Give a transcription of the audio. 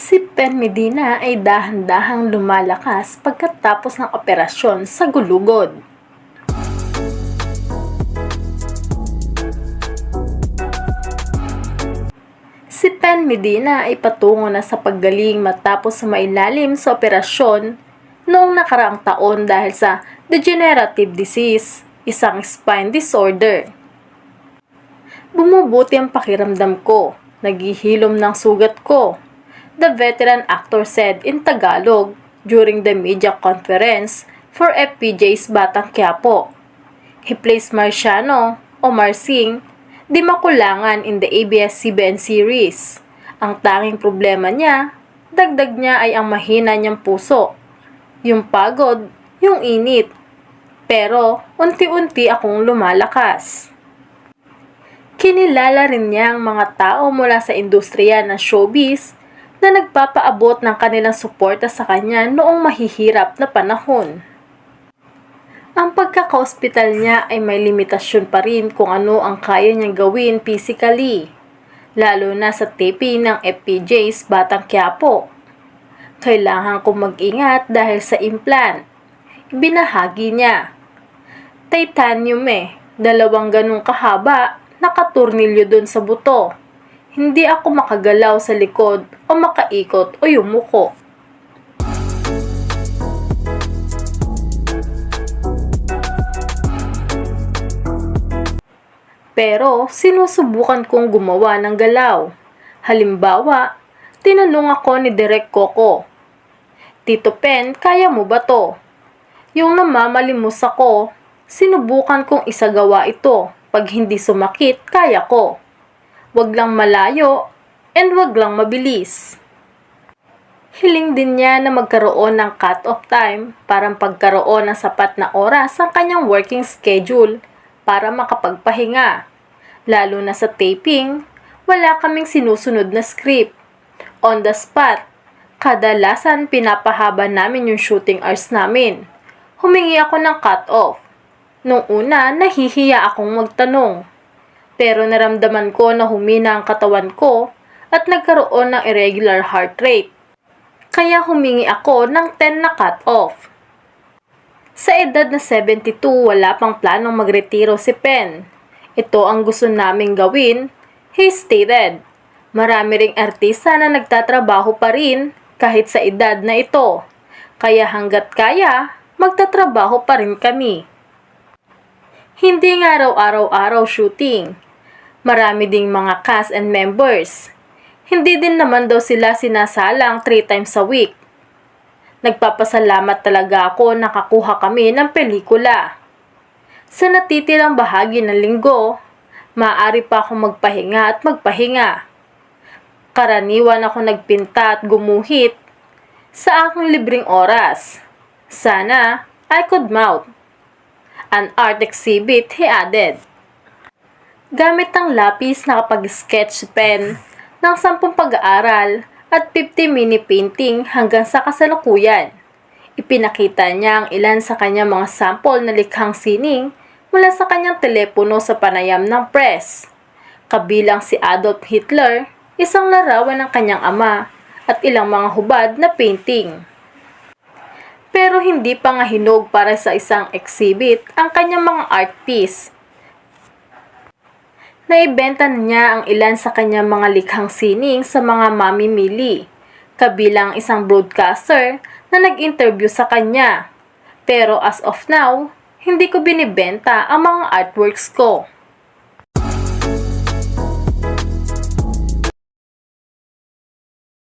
Si Pen Medina ay dahan-dahang lumalakas pagkatapos ng operasyon sa gulugod. Si Pen Medina ay patungo na sa paggaling matapos sumailalim sa operasyon noong nakaraang taon dahil sa degenerative disease, isang spine disorder. Bumubuti ang pakiramdam ko, naghihilom ng sugat ko, the veteran actor said in Tagalog during the media conference for FPJ's Batang Quiapo. He plays Marciano o Marcing, di makulangan in the ABS-CBN series. Ang tanging problema niya, dagdag niya ay ang mahina niyang puso, yung pagod, yung init. Pero unti-unti akong lumalakas. Kinilala rin niya ang mga tao mula sa industriya ng showbiz na nagpapaabot ng kanilang suporta sa kanya noong mahihirap na panahon. Ang pagkaka-ospital niya ay may limitasyon pa rin kung ano ang kaya niyang gawin physically, lalo na sa taping ng FPJ's Batang Quiapo. Kailangan kong mag-ingat dahil sa implant. Binahagi niya. Titanium 2 ganung kahaba, nakaturnilyo dun sa buto. Hindi ako makagalaw sa likod o makaikot o yumuko. Pero sinusubukan kong gumawa ng galaw. Halimbawa, tinanong ako ni Direk Coco, "Tito Pen, kaya mo ba to?" Yung namamalimos ako, sinubukan kong isagawa ito. Pag hindi sumakit, kaya ko. Wag lang malayo and wag lang mabilis. Hiling din niya na magkaroon ng cut-off time para pagkaroon ng sapat na oras ang kanyang working schedule para makapagpahinga. Lalo na sa taping, wala kaming sinusunod na script. On the spot, kadalasan pinapahaba namin yung shooting hours namin. Humingi ako ng cut-off. Nung una, nahihiya akong magtanong. Pero naramdaman ko na humina ang katawan ko at nagkaroon ng irregular heart rate. Kaya humingi ako ng 10 na cut-off. Sa edad na 72, wala pang planong magretiro si Pen. Ito ang gusto naming gawin, he stated. Marami ring artista na nagtatrabaho pa rin kahit sa edad na ito. Kaya hanggat kaya, magtatrabaho pa rin kami. Hindi nga araw-araw shooting. Marami ding mga cast and members. Hindi din naman daw sila sinasalang 3 times a week. Nagpapasalamat talaga ako nakakuha kami ng pelikula. Sa natitirang bahagi ng linggo, maaari pa akong magpahinga at magpahinga. Karaniwan ako nagpinta at gumuhit sa aking libreng oras. Sana I could mount an art exhibit, he added. Gamit ang lapis nakapag-sketch pen ng 10 pag-aaral at 50 mini painting hanggang sa kasalukuyan. Ipinakita niya ang ilan sa kanyang mga sample na likhang sining mula sa kanyang telepono sa panayam ng press. Kabilang si Adolf Hitler, isang larawan ng kanyang ama, at ilang mga hubad na painting. Pero hindi pa nga hinog para sa isang exhibit ang kanyang mga art piece. Naibenta niya ang ilan sa kanyang mga likhang sining sa mga mamimili, kabilang isang broadcaster na nag-interview sa kanya. Pero as of now, hindi ko binibenta ang mga artworks ko.